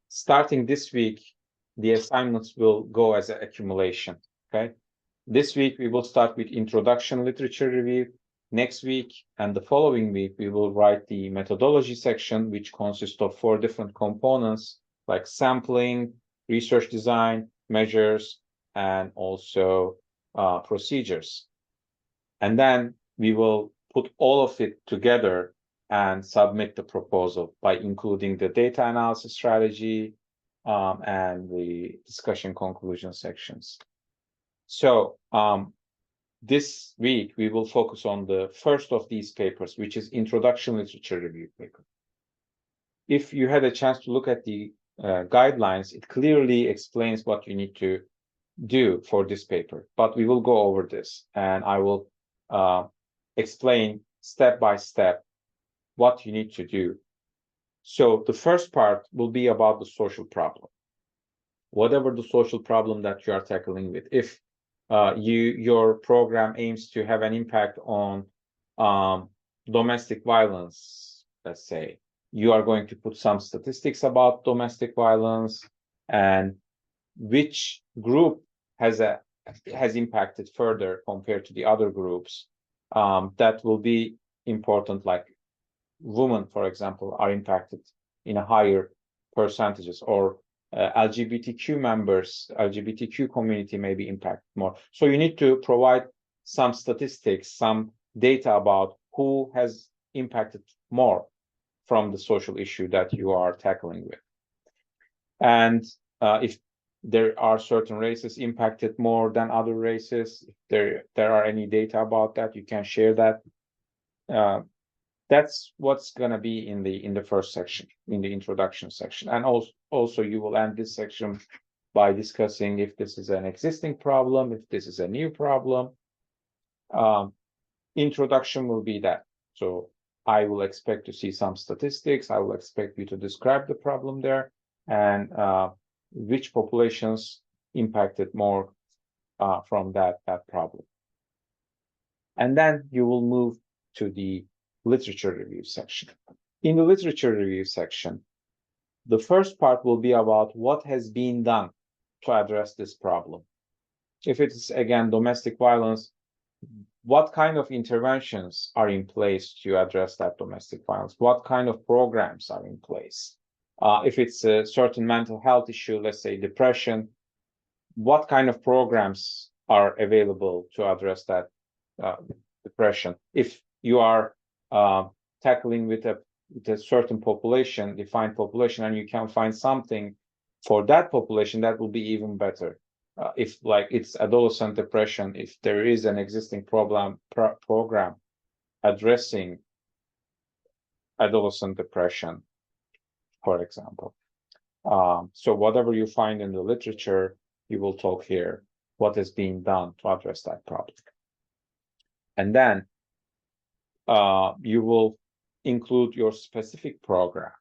Starting this week, the assignments will go as an accumulation. Okay. This week, we will start with introduction literature review. Next week and the following week, we will write the methodology section, which consists of 4 different components like sampling, research design, measures, and also procedures. And then we will put all of it together and submit the proposal by including the data analysis strategy and the discussion conclusion sections. So this week, we will focus on the first of these papers, which is Introduction Literature Review paper. If you had a chance to look at the guidelines, it clearly explains what you need to do for this paper, but we will go over this and I will explain step by step what you need to do. So the first part will be about the social problem. Whatever the social problem that you are tackling with, if your program aims to have an impact on domestic violence, let's say, you are going to put some statistics about domestic violence and which group has impacted further compared to the other groups. That will be important, like women, for example, are impacted in a higher percentages, or LGBTQ members, LGBTQ community may be impacted more. So you need to provide some statistics, some data about who has impacted more from the social issue that you are tackling with. And if there are certain races impacted more than other races, if there are any data about that, you can share that. That's what's going to be in the first section, in the introduction section. And also you will end this section by discussing if this is an existing problem, if this is a new problem. Introduction will be that. So I will expect to see some statistics. I will expect you to describe the problem there and which populations impacted more from that problem. And then you will move to the literature review section. In the literature review section, the first part will be about what has been done to address this problem. If it's, again, domestic violence, what kind of interventions are in place to address that domestic violence? What kind of programs are in place? If it's a certain mental health issue, let's say depression, what kind of programs are available to address that depression? If you are tackling with a certain population, defined population, and you can find something for that population, that will be even better. If like it's adolescent depression, if there is an existing program addressing adolescent depression, for example. So whatever you find in the literature, you will talk here what is being done to address that problem. And then you will include your specific program.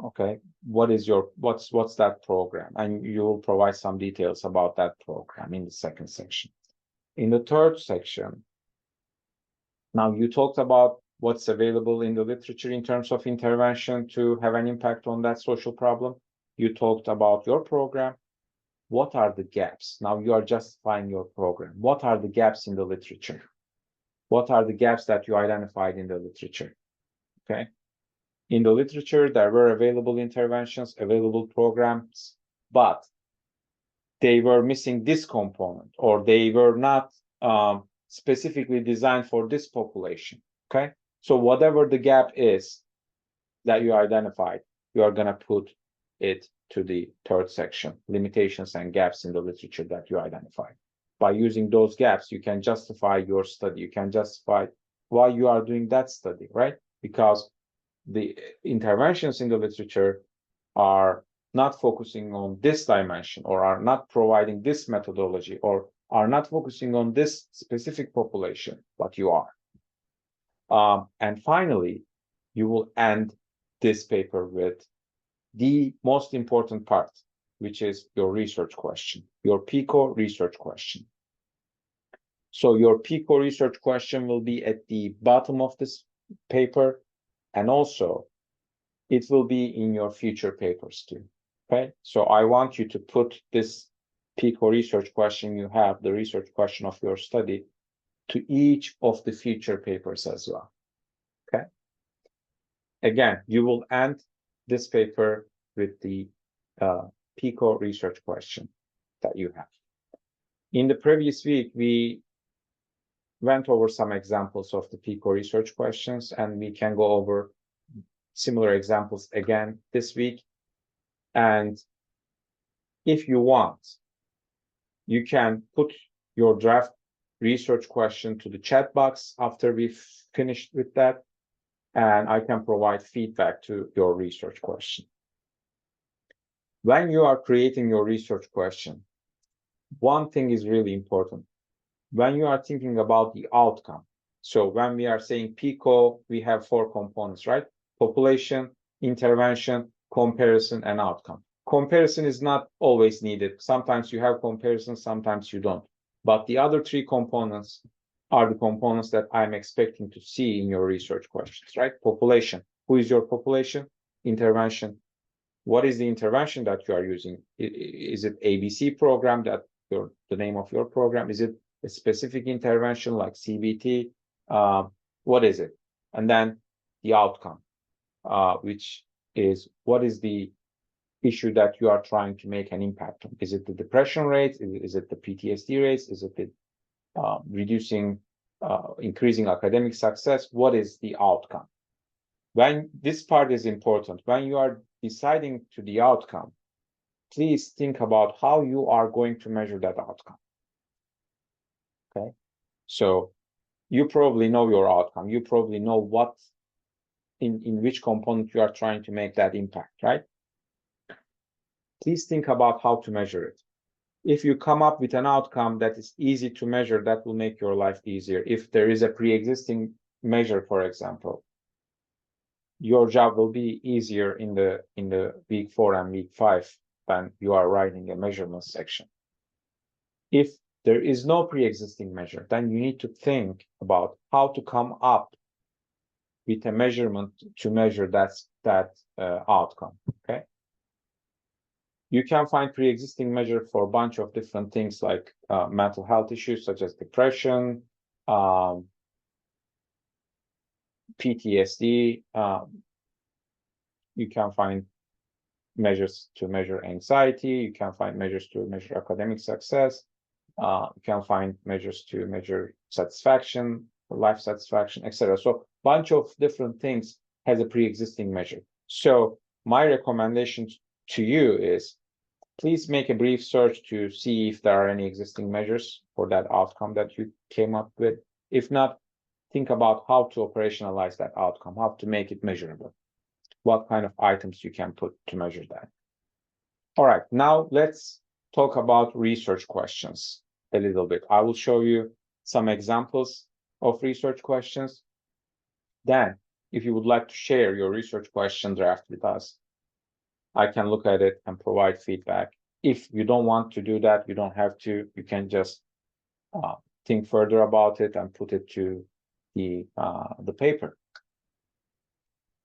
Okay, what's that program? And you will provide some details about that program in the second section. In the third section, now you talked about what's available in the literature in terms of intervention to have an impact on that social problem. You talked about your program. What are the gaps? Now you are justifying your program. What are the gaps in the literature? What are the gaps that you identified in the literature? Okay. In the literature, there were available interventions, available programs, but they were missing this component, or they were not specifically designed for this population. Okay. So whatever the gap is that you identified, you are going to put it to the third section, limitations and gaps in the literature that you identified. By using those gaps, you can justify your study. You can justify why you are doing that study, right? Because the interventions in the literature are not focusing on this dimension, or are not providing this methodology, or are not focusing on this specific population, but you are. And finally, you will end this paper with the most important part, which is your research question, your PICO research question. So your PICO research question will be at the bottom of this paper. And also, it will be in your future papers too. Okay, so I want you to put this PICO research question you have, the research question of your study, to each of the future papers as well. Okay. Again, you will end this paper with the PICO research question that you have. In the previous week, we went over some examples of the PICO research questions, and we can go over similar examples again this week. And if you want, you can put your draft research question to the chat box after we've finished with that, and I can provide feedback to your research question. When you are creating your research question, one thing is really important. When you are thinking about the outcome, so when we are saying PICO, we have 4 components, right? Population, intervention, comparison, and outcome. Comparison is not always needed. Sometimes you have comparison, sometimes you don't. But the other 3 components are the components that I'm expecting to see in your research questions, right? Population. Who is your population? Intervention. What is the intervention that you are using? Is it ABC program, that the name of your program? Is it a specific intervention like CBT? What is it? And then the outcome, which is what is the issue that you are trying to make an impact on? Is it the depression rates? Is it the PTSD rates? Is it the increasing academic success? What is the outcome? When this part is important, when you are deciding to the outcome, please think about how you are going to measure that outcome. Okay, so you probably know your outcome. You probably know what in which component you are trying to make that impact, right? Please think about how to measure it. If you come up with an outcome that is easy to measure, that will make your life easier. If there is a pre-existing measure, for example, your job will be easier in the week 4 and week 5 when you are writing a measurement section. If there is no pre-existing measure, then you need to think about how to come up with a measurement to measure that outcome. Okay. You can find pre-existing measure for a bunch of different things like mental health issues such as depression, PTSD. You can find measures to measure anxiety. You can find measures to measure academic success. You can find measures to measure satisfaction, life satisfaction, etc. So a bunch of different things has a pre-existing measure. So my recommendation to you is please make a brief search to see if there are any existing measures for that outcome that you came up with. If not, think about how to operationalize that outcome, how to make it measurable, what kind of items you can put to measure that. All right, now let's talk about research questions a little bit. I will show you some examples of research questions. Then, if you would like to share your research question draft with us, I can look at it and provide feedback. If you don't want to do that, you don't have to. You can just think further about it and put it to the paper.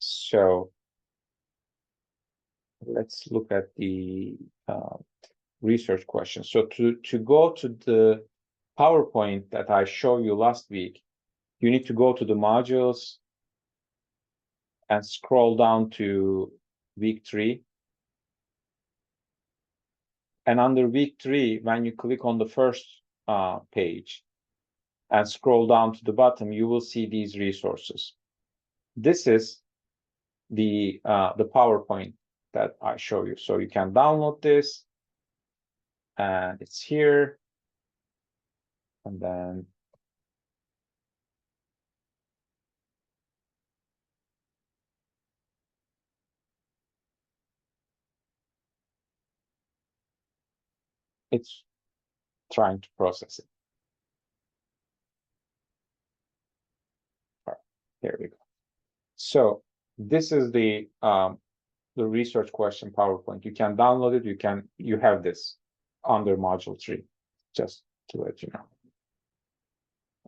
So let's look at the research questions. So to go to the PowerPoint that I showed you last week, you need to go to the modules and scroll down to week 3. And under week 3, when you click on the first page and scroll down to the bottom, you will see these resources. This is the PowerPoint that I show you. So you can download this, and it's here. And then it's trying to process it. All right, here we go. So this is the research question PowerPoint. You can download it. You have this under module 3, just to let you know.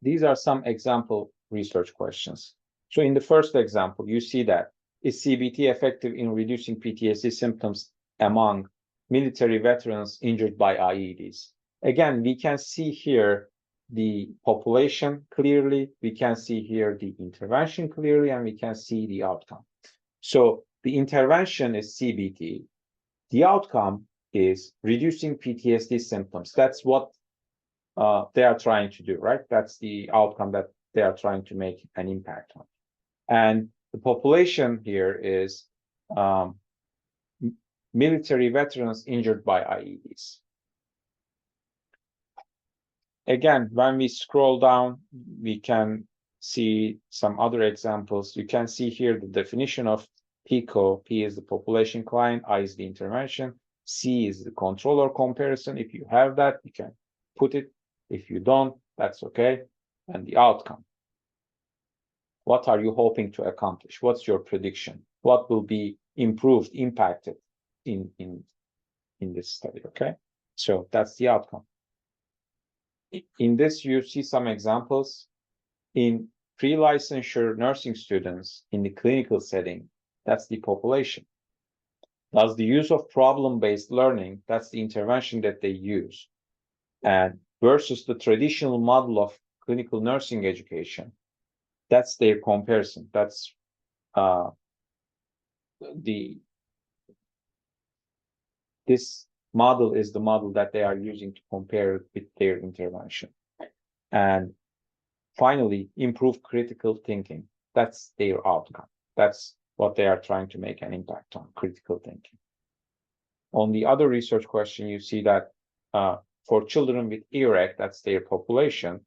These are some example research questions. So in the first example, you see that Is CBT effective in reducing PTSD symptoms among military veterans injured by IEDs? Again, we can see here the population clearly, we can see here the intervention clearly, and we can see the outcome. So the intervention is CBT. The outcome is reducing PTSD symptoms. That's what they are trying to do, right? That's the outcome that they are trying to make an impact on. And the population here is military veterans injured by IEDs. Again, when we scroll down, we can see some other examples. You can see here the definition of PICO. P is the population client, I is the intervention, C is the controller comparison. If you have that, you can put it. If you don't, that's okay. And the outcome. What are you hoping to accomplish? What's your prediction? What will be improved, impacted in this study, okay? So that's the outcome. In this, you see some examples. In pre-licensure nursing students in the clinical setting, that's the population. Does the use of problem-based learning, that's the intervention that they use. And versus the traditional model of clinical nursing education, that's their comparison. That's this model is the model that they are using to compare with their intervention. And finally, improve critical thinking. That's their outcome. That's what they are trying to make an impact on, critical thinking. On the other research question, you see that for children with EREC, that's their population,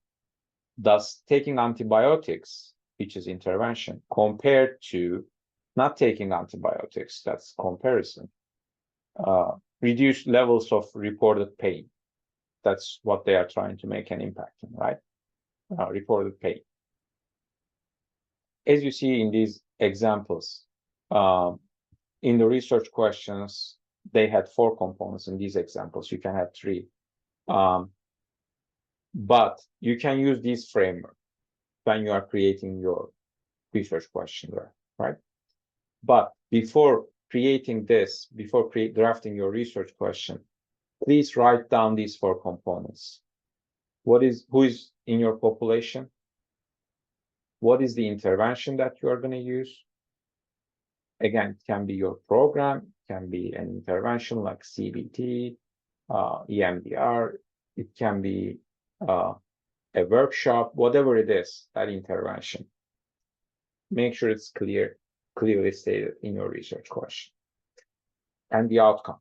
does taking antibiotics, which is intervention, compared to not taking antibiotics, that's comparison, reduce levels of reported pain. That's what they are trying to make an impact on, right? Reported pain. As you see in these examples, in the research questions, they had 4 components. In these examples, you can have 3. But you can use these framework when you are creating your research question, right? But before creating this, before drafting your research question, please write down these 4 components. Who is in your population? What is the intervention that you are going to use? Again, it can be your program, it can be an intervention like CBT, EMDR, it can be a workshop, whatever it is, that intervention. Make sure it's clearly stated in your research question. And the outcome.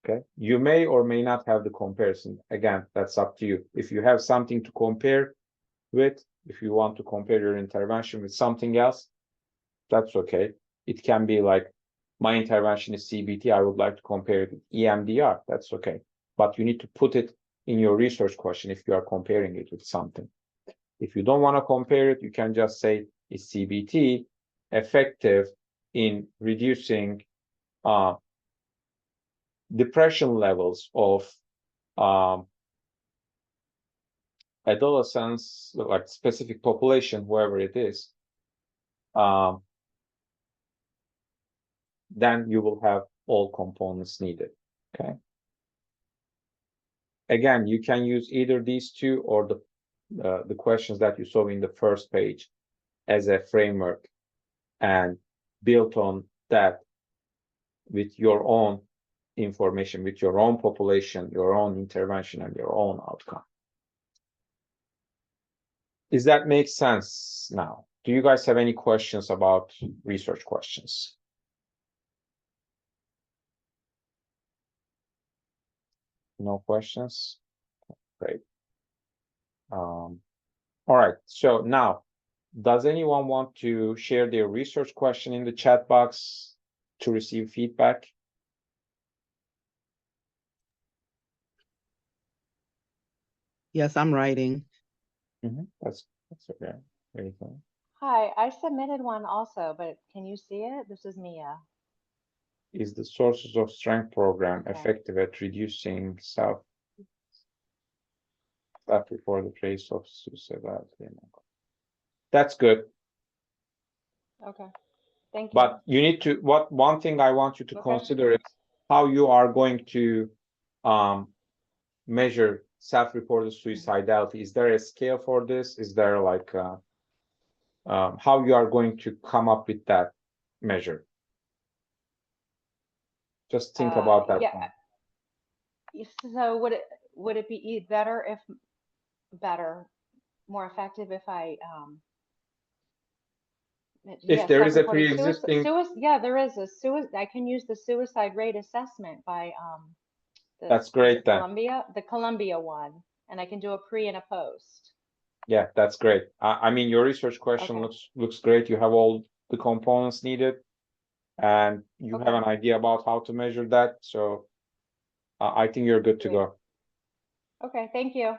Okay, you may or may not have the comparison. Again, that's up to you. If you have something to compare with, if you want to compare your intervention with something else, that's okay. It can be like, my intervention is CBT, I would like to compare it with EMDR, that's okay. But you need to put it in your research question if you are comparing it with something. If you don't want to compare it, you can just say, is CBT effective in reducing depression levels of adolescents, like specific population, whoever it is, then you will have all components needed, okay? Again, you can use either these 2 or the questions that you saw in the first page as a framework and built on that with your own information, with your own population, your own intervention, and your own outcome. Does that make sense now? Do you guys have any questions about research questions? No questions? Great. All right, so now, does anyone want to share their research question in the chat box to receive feedback? Yes, I'm writing. That's okay. Very good. Hi, I submitted one also, but can you see it? This is Mia. Is the Sources of Strength program Okay. effective at reducing before the trace of suicidality? That's good. Okay. Thank you. But you need to, one thing I want you to Okay. consider is how you are going to measure self-reported suicidality. Is there a scale for this? Is there like how you are going to come up with that measure? Just think about that Yeah. one. So would it be more effective if I If there is a self-reported pre-existing, yeah, there is a I can use the suicide rate assessment by that's great then. the Columbia one, and I can do a pre and a post. Yeah, that's great. I mean, your research question Okay. looks great. You have all the components needed, and you have Okay. an idea about how to measure that. So I think you're good to Great. go. Okay, thank you.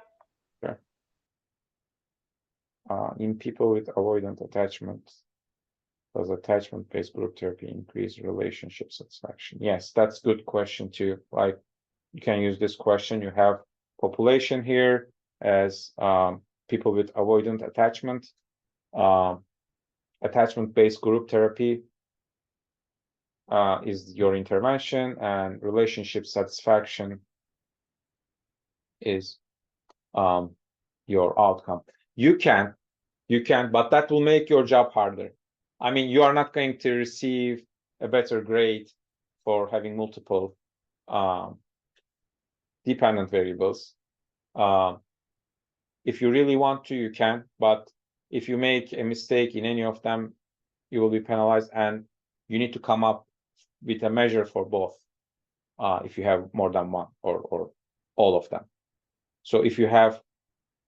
In people with avoidant attachment, does attachment-based group therapy increase relationship satisfaction? Yes, that's good question too. Like, you can use this question. You have population here as people with avoidant attachment, attachment-based group therapy is your intervention, and relationship satisfaction is your outcome. You can, but that will make your job harder. I mean, you are not going to receive a better grade for having multiple dependent variables. If you really want to, you can, but if you make a mistake in any of them, you will be penalized, and you need to come up with a measure for both if you have more than one or all of them. So if you have,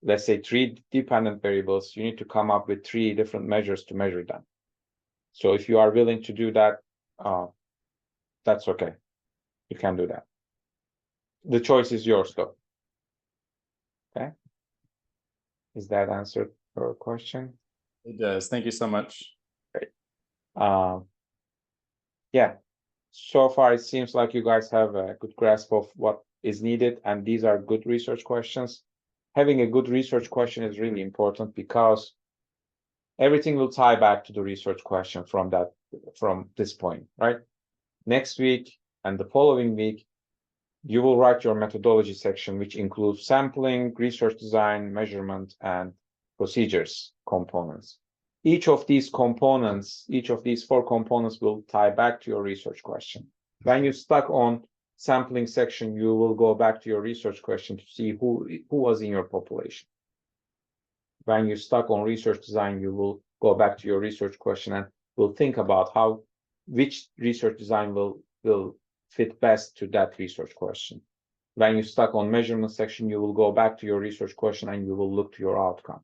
let's say, 3 dependent variables, you need to come up with 3 different measures to measure them. So if you are willing to do that, that's okay. You can do that. The choice is yours, though. Okay. Is that answered your question? It does. Thank you so much. Great. Yeah. So far, it seems like you guys have a good grasp of what is needed, and these are good research questions. Having a good research question is really important because everything will tie back to the research question from this point, right? Next week and the following week, you will write your methodology section, which includes sampling, research design, measurement, and procedures components. Each of these 4 components will tie back to your research question. When you're stuck on sampling section, you will go back to your research question to see who was in your population. When you're stuck on research design, you will go back to your research question and will think about which research design will fit best to that research question. When you're stuck on measurement section, you will go back to your research question and you will look to your outcome,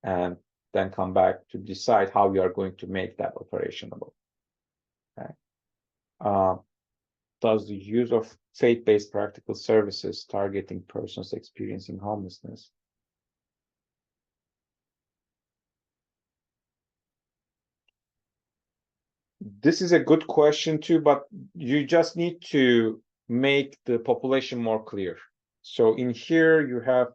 and then come back to decide how you are going to make that operational. Okay. Does the use of faith-based practical services targeting persons experiencing homelessness? This is a good question too, but you just need to make the population more clear. So in here you have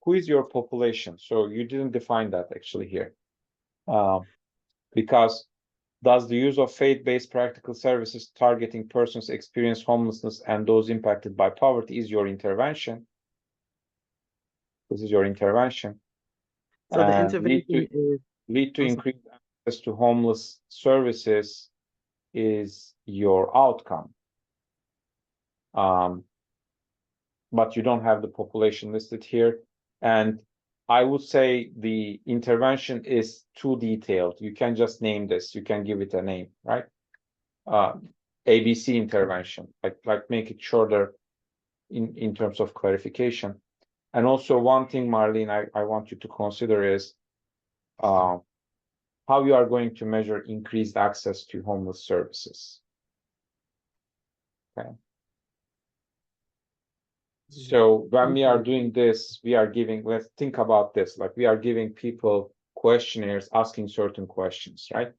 who is your population? So you didn't define that actually here. Because does the use of faith-based practical services targeting persons experience homelessness and those impacted by poverty is your intervention? This is your intervention. So the intervention is lead to increased access to homeless services is your outcome. But you don't have the population listed here. And I would say the intervention is too detailed. You can just name this. You can give it a name, right? ABC intervention, like make it shorter in terms of clarification. And also one thing, Marlene, I want you to consider is how you are going to measure increased access to homeless services. Okay. So when we are doing this, we are giving, let's think about this, like we are giving people questionnaires asking certain questions, right?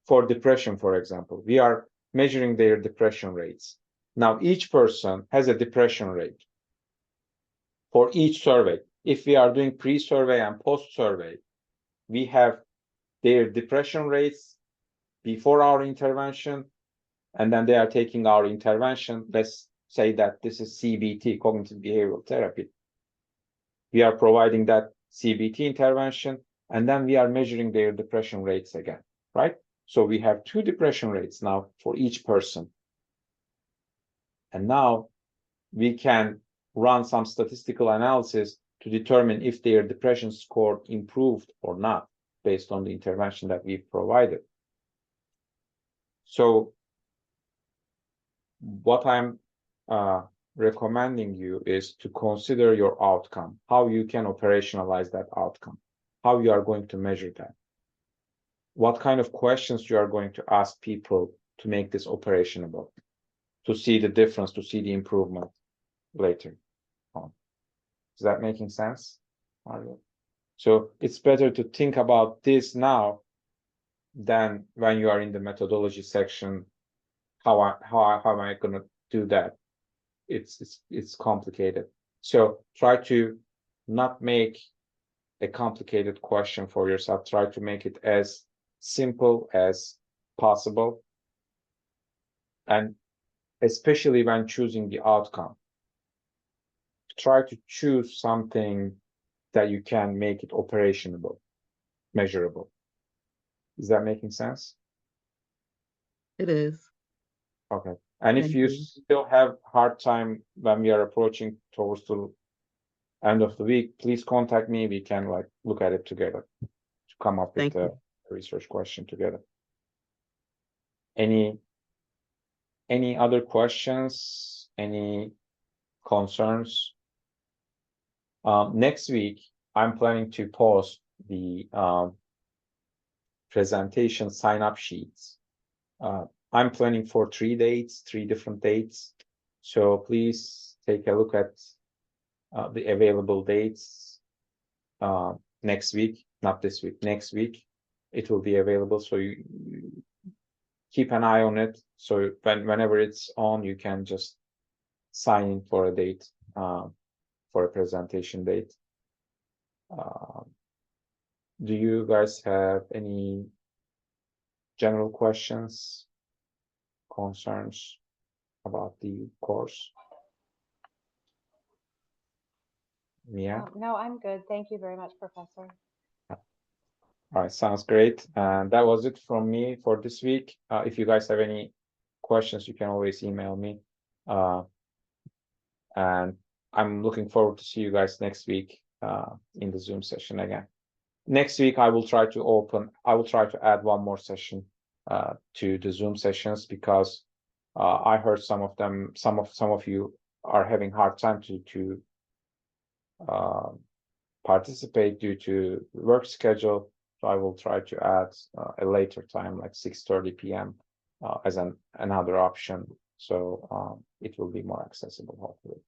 For depression, for example, we are measuring their depression rates. Now, each person has a depression rate for each survey. If we are doing pre-survey and post-survey, we have their depression rates before our intervention, and then they are taking our intervention. Let's say that this is CBT, cognitive behavioral therapy. We are providing that CBT intervention, and then we are measuring their depression rates again, right? So we have 2 depression rates now for each person. And now we can run some statistical analysis to determine if their depression score improved or not based on the intervention that we provided. So what I'm recommending you is to consider your outcome, how you can operationalize that outcome, how you are going to measure that, what kind of questions you are going to ask people to make this operationable, to see the difference, to see the improvement later on. Is that making sense? So it's better to think about this now than when you are in the methodology section. How am I going to do that? It's complicated. So try to not make a complicated question for yourself. Try to make it as simple as possible, and especially when choosing the outcome, try to choose something that you can make it operationable, measurable. Is that making sense? It is. Okay. And if Thank you you. still have hard time when we are approaching towards the end of the week, please contact me. We can like look at it together to come up with Thank a you. research question together. Any other questions? Any concerns? Next week, I'm planning to post the presentation sign-up sheets. I'm planning for 3 dates, 3 different dates. So please take a look at the available dates next week, not this week, next week. It will be available, so you keep an eye on it. So whenever it's on, you can just sign in for a date, for a presentation date. Do you guys have any general questions, concerns about the course? Yeah. No, I'm good. Thank you very much, Professor. All right, sounds great. And that was it from me for this week. If you guys have any questions, you can always email me. And I'm looking forward to see you guys next week in the Zoom session again. Next week, I will try to add 1 more session to the Zoom sessions, because I heard some of you are having hard time to participate due to work schedule. So I will try to add a later time, like 6:30 p.m. As another option. So it will be more accessible, hopefully.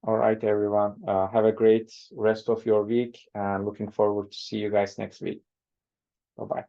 All right, everyone. Have a great rest of your week, and looking forward to see you guys next week. Bye-bye.